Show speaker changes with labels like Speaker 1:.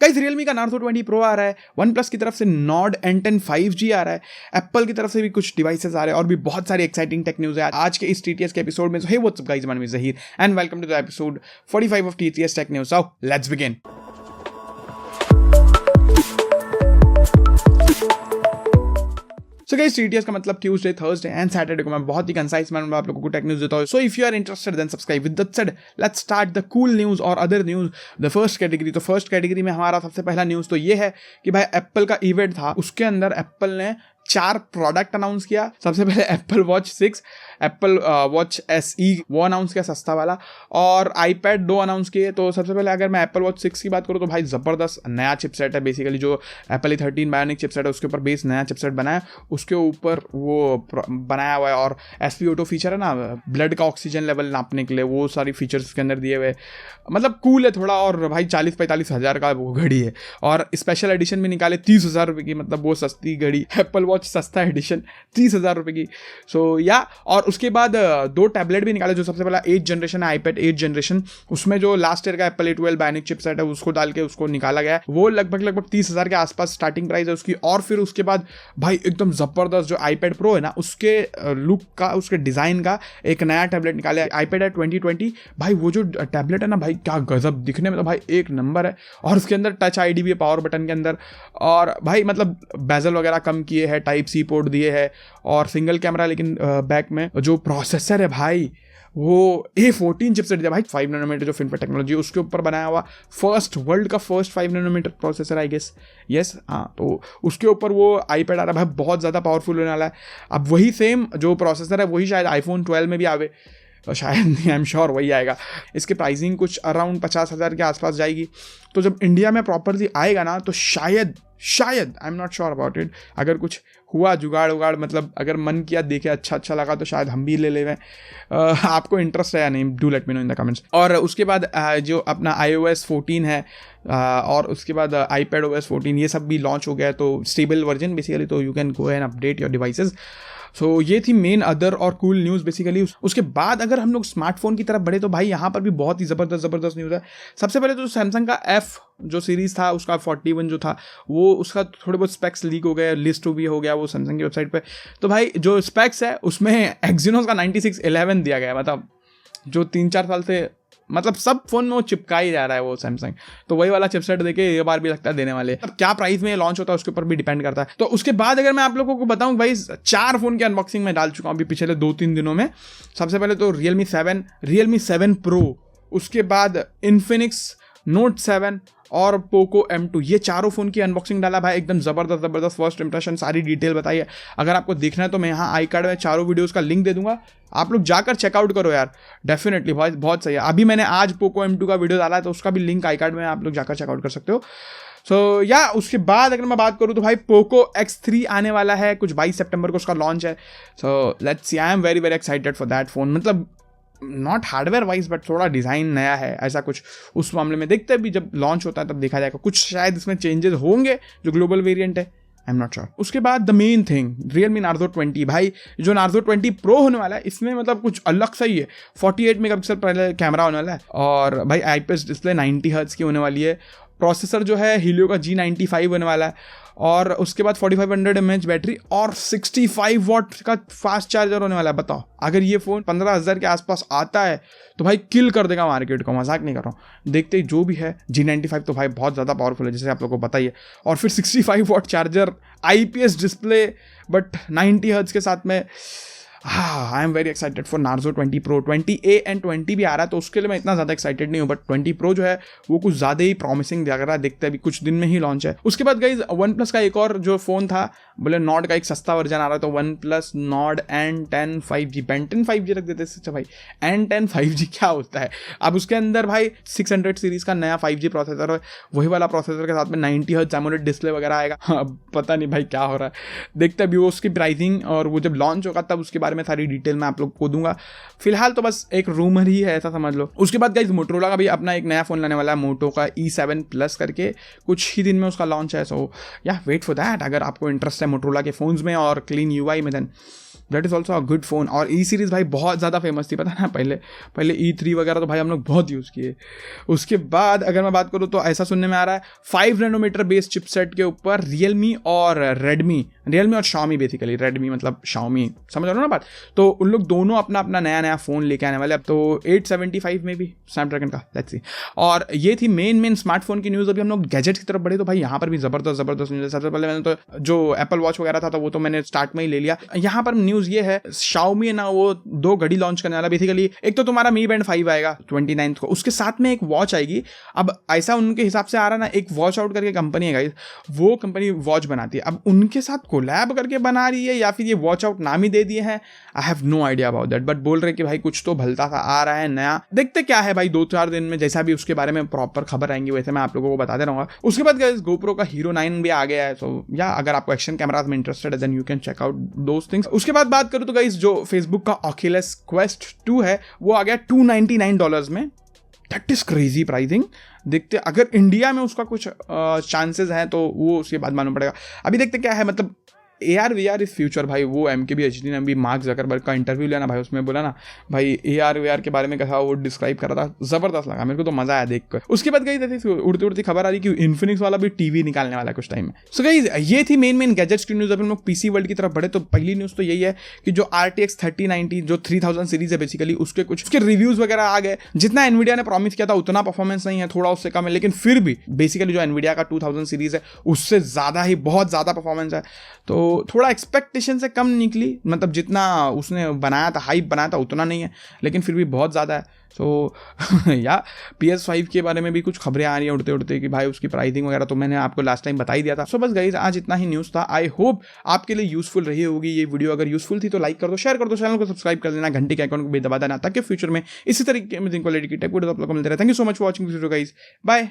Speaker 1: Guys Realme का Narzo 20 Pro आ रहा है, OnePlus की तरफ से Nord N10 5G आ रहा है, Apple की तरफ से भी कुछ डिवाइसेस आ रहे हैं और भी बहुत सारी एक्साइटिंग टेक न्यूज़ है आज के इस TTS के एपिसोड में। So hey what's up guys, my name is Zahir and welcome to the episode 45 of TTS Tech News. So let's begin. So guys TTS का मतलब ट्यूसडे, थर्सडे एंड सैटरडे को मैं बहुत ही कंसाइज मैनर में आप लोगों को टेक न्यूज़ देता हूँ. So if you are interested then subscribe. With that said let's start the cool news और other news. The first category, तो फर्स्ट कैटेगरी में हमारा सबसे पहला न्यूज़ तो ये है कि भाई एप्पल का इवेंट था, उसके अंदर एप्पल ने 4 प्रोडक्ट अनाउंस किया. सबसे पहले Apple watch 6, Apple watch SE वो अनाउंस किया सस्ता वाला, और iPad 2 अनाउंस किए. तो सबसे पहले अगर मैं एप्पल वॉच 6 की बात करूँ तो भाई ज़बरदस्त नया चिपसेट है. बेसिकली जो एप्पल A13 बायोनिक चिपसेट है उसके ऊपर बेस नया चिपसेट बनाया, उसके ऊपर वो बनाया हुआ है. और SpO2 फीचर है ना, ब्लड का ऑक्सीजन लेवल नापने के लिए, वो सारी फीचर्स उसके अंदर दिए हुए. मतलब कूल है थोड़ा. और भाई 40-45 हज़ार का वो घड़ी है, और स्पेशल एडिशन भी निकाले 30,000 रुपये की. मतलब वो सस्ती घड़ी, एप्पल वॉच सस्ता एडिशन 30,000 रुपये की. सो या और उसके बाद 2 टैबलेट भी निकाले. जो सबसे पहला 8th जनरेशन है, iPad 8th जनरेशन, उसमें जो लास्ट ईयर का एप्पल A12 बायोनिक चिपसेट है उसको डाल के उसको निकाला गया है. वो लगभग 30,000 के आसपास स्टार्टिंग प्राइस है उसकी. और फिर उसके बाद भाई एकदम ज़बरदस्त जो iPad Pro है ना, उसके लुक का, उसके डिज़ाइन का एक नया टैबलेट निकाला है, iPad Air 2020. भाई वो जो टैबलेट है ना भाई, क्या गजब दिखने में तो भाई एक नंबर है. और उसके अंदर टच ID भी है पावर बटन के अंदर. और भाई मतलब बेजल वगैरह कम किए हैं, Type-C पोर्ट दिए है, और सिंगल कैमरा. लेकिन बैक में जो प्रोसेसर है भाई, वो A14 चिपसेट दिया भाई. 5 नैनोमीटर जो FinFET टेक्नोलॉजी उसके ऊपर बनाया हुआ वर्ल्ड का first 5 nanometre processor I guess. Yes हाँ, तो उसके ऊपर वो iPad आ रहा है भाई, बहुत ज़्यादा पावरफुल होने वाला है. अब वही सेम जो प्रोसेसर है वही शायद iPhone 12 में भी आवे, शायद नहीं, आई एम श्योर वही आएगा. इसके प्राइसिंग कुछ अराउंड 50,000 के आसपास जाएगी. तो जब इंडिया में प्रॉपरली आएगा ना तो शायद I am not sure about it, अगर कुछ हुआ जुगाड़ उगाड़, मतलब अगर मन किया देखे अच्छा लगा तो शायद हम भी ले लें. आपको इंटरेस्ट है या नहीं, do let me know in the comments. और उसके बाद जो अपना iOS 14 है, और उसके बाद iPadOS 14, ये सब भी लॉन्च हो गया है. तो स्टेबल वर्जन बेसिकली, तो you can go and update your devices. So ये थी मेन अदर और कूल न्यूज़ बेसिकली. उसके बाद अगर हम लोग स्मार्टफोन की तरफ बढ़े तो भाई यहाँ पर भी बहुत ही ज़बरदस्त न्यूज़ है. सबसे पहले तो सैमसंग का F जो सीरीज़ था उसका 41 जो था, वो उसका थोड़े बहुत स्पेक्स लीक हो गए, लिस्ट भी हो गया वो सैमसंग की वेबसाइट पे. तो भाई जो स्पेक्स है उसमें Exynos का 9611 दिया गया है. मतलब जो 3-4 साल से मतलब सब फोन में वो चिपका ही जा रहा है वो सैमसंग. तो वही वाला चिपसेट देके ये बार भी लगता है देने वाले. अब क्या प्राइस में लॉन्च होता है उसके ऊपर भी डिपेंड करता है. तो उसके बाद अगर मैं आप लोगों को बताऊं भाई, 4 फोन की अनबॉक्सिंग में डाल चुका हूं अभी पिछले 2-3 दिनों में. सबसे पहले तो Realme 7 Pro, उसके बाद Infinix Note 7 और Poco M2, ये चारों फ़ोन की अनबॉक्सिंग डाला भाई. एकदम ज़बरदस्त फर्स्ट इंप्रेशन, सारी डिटेल बताई है. अगर आपको देखना है तो मैं यहाँ आई कार्ड में चारों वीडियोस का लिंक दे दूंगा, आप लोग जाकर चेकआउट करो यार. डेफिनेटली भाई बहुत सही है. अभी मैंने आज Poco M2 का वीडियो डाला है तो उसका भी लिंक आई कार्ड में आप लोग जाकर चेकआउट कर सकते हो. सो या उसके बाद अगर मैं बात करूँ तो भाई Poco X3 आने वाला है, कुछ 22 सितंबर को उसका लॉन्च है. So let's see, I am very excited for that phone. मतलब नॉट हार्डवेयर वाइज बट थोड़ा डिज़ाइन नया है, ऐसा कुछ उस मामले में देखते हैं. भी जब लॉन्च होता है तब देखा जाएगा. कुछ शायद इसमें चेंजेस होंगे जो ग्लोबल वेरिएंट है, आई एम नॉट श्योर. उसके बाद the main thing Realme Narzo 20. भाई जो Narzo 20 Pro होने वाला है इसमें मतलब कुछ अलग सही है. 48 मेगापिक्सल पहले कैमरा होने वाला है, और भाई IPS डिस्प्ले 90 हर्ट्ज की होने वाली है. प्रोसेसर जो है Helio का G95 होने वाला है, और उसके बाद 4500 mAh बैटरी और 65 वॉट का फास्ट चार्जर होने वाला है. बताओ अगर ये फ़ोन 15,000 के आसपास आता है तो भाई किल कर देगा मार्केट को, मजाक नहीं कर रहा हूँ. देखते ही जो भी है G95 तो भाई बहुत ज़्यादा पावरफुल है जैसे आप लोगों को पता ही है. और फिर 65 watt charger, IPS display, but 90 hertz के साथ में. I am very excited for Narzo 20 Pro. 20A and 20 भी आ रहा है तो उसके लिए मैं इतना ज़्यादा एक्साइटेड नहीं हूँ, बट 20 Pro जो है वो कुछ ज़्यादा ही प्रॉमिसिंग लग रहा है. देखते हैं अभी कुछ दिन में ही लॉन्च है. उसके बाद गाइज OnePlus का एक और जो फ़ोन था, बोले Nord का एक सस्ता वर्जन आ रहा है. तो OnePlus Nord N10 5G, Ben10 5G रख देते. अच्छा भाई N10 5G क्या होता है. अब उसके अंदर भाई 600 सीरीज़ का नया 5G प्रोसेसर है, वही वाला प्रोसेसर के साथ में 90 हर्ट्ज AMOLED डिस्प्ले वगैरह आएगा. अब पता नहीं भाई क्या हो रहा है, देखते हैं अभी वो उसकी प्राइसिंग और वो जब लॉन्च होगा तब उसके बारे में सारी डिटेल मैं आप लोग को दूंगा. फिलहाल तो बस एक रूमर ही है, ऐसा समझ लो. उसके बाद गाइस Motorola का भी अपना एक नया फ़ोन लाने वाला है, मोटो का E7 Plus करके. कुछ ही दिन में उसका लॉन्च है. सो या वेट फॉर दैट. अगर आपको इंटरेस्ट है Motorola के फ़ोन्स में और क्लीन UI में, then that is also a good phone. और ई सीरीज़ भाई बहुत ज़्यादा फेमस थी, पता ना, पहले E3 वगैरह तो भाई हम लोग बहुत यूज़ किए। उसके बाद अगर मैं बात करूँ तो ऐसा सुनने में आ रहा है 5 नैनोमीटर बेस्ड चिपसेट के ऊपर रियलमी और Xiaomi, बेसिकली रेडमी मतलब Xiaomi, समझ रहे हो ना बात। तो उन लोग दोनों अपना अपना नया फ़ोन लेके आने वाले। अब तो 875 में भी स्नैपड्रैगन का, लेट्स सी। और ये थी मेन स्मार्टफोन की न्यूज़। अभी हम लोग गैजेट्स की तरफ बढ़े तो भाई यहाँ पर भी ज़बरदस्त न्यूज़ है। सबसे पहले मैंने तो जो एप्पल वॉच वगैरह था तो वो तो मैंने स्टार्ट में ही ले लिया। यहाँ पर न्यूज़ ये है Xiaomi ना वो 2 घड़ी लॉन्च करने वाला। बेसिकली एक तो तुम्हारा Mi Band 5 आएगा 29 को, उसके साथ में एक वॉच आएगी। अब ऐसा उनके हिसाब से आ रहा ना, एक वॉच आउट करके कंपनी है गाइस, वो कंपनी वॉच बनाती है। अब उनके साथ कोलैब करके बना रही है या फिर ये वॉच आउट नाम ही दे दिए हैं, I have no idea about that. But बोल रहे कि भाई कुछ तो भलता सा आ रहा है नया, देखते क्या है भाई। 2-4 दिन में जैसा भी उसके बारे में प्रॉपर खबर आएंगी वैसे मैं आप लोगों को बताते रहूंगा। उसके बाद गाइस GoPro का Hero 9 भी आ गया है। सो या अगर आपको एक्शन कैमराज में इंटरेस्टेड है then you can check out those things. उसके बाद बात करूँ तो गाइस जो फेसबुक का Oculus Quest 2 है वो आ गया $299 में। That is crazy pricing. देखते अगर इंडिया में उसका कुछ चांसेस हैं तो वो उसके बाद मालूम पड़ेगा। अभी देखते क्या है, मतलब AR VR इज फ्यूचर भाई। वो MKBHD ने भी मार्क ज़करबर्ग का इंटरव्यू लिया ना भाई, उसमें बोला ना भाई AR VR के बारे में कहा, वो डिस्क्राइब कर रहा था, ज़बरदस्त लगा मेरे को तो, मज़ा आया देख कर। उसके बाद गई थी उड़ती उड़ती खबर आ रही कि इन्फिनिक्स वाला भी टीवी निकालने वाला है कुछ टाइम में। सो गाइस ये थी मेन गैजेट्स की न्यूज़। अभी हम लोग PC वर्ल्ड की तरफ बढ़े तो पहली न्यूज़ तो यही है कि जो RTX 3090 जो 3000 सीरीज है बेसिकली उसके रिव्यूज़ वगैरह आ गए। जितना एनवीडिया ने प्रॉमिस किया था उतना परफॉर्मेंस नहीं है, थोड़ा उससे कम है, लेकिन फिर भी बेसिकली जो एनवीडिया का 2000 सीरीज है उससे ज़्यादा ही बहुत ज़्यादा परफॉर्मेंस है। तो थोड़ा एक्सपेक्टेशन से कम निकली, मतलब जितना उसने बनाया था, हाइप बनाया था उतना नहीं है, लेकिन फिर भी बहुत ज़्यादा है। सो या PS5 के बारे में भी कुछ खबरें आ रही हैं उड़ते उड़ते कि भाई उसकी प्राइसिंग वगैरह तो मैंने आपको लास्ट टाइम बता ही दिया था। सो बस गाइस आज इतना ही न्यूज़ था। आई होप आपके लिए यूजफुल रही होगी ये वीडियो। अगर यूजफुल थी तो लाइक कर दो, शेयर कर दो, चैनल को सब्सक्राइब कर देना, घंटे के आइकन को भी दबा देना ताकि फ्यूचर में इसी तरीके की टेक वीडियो आप लोगों को मिलते रहे। Thank you so much for watching this video guys, bye.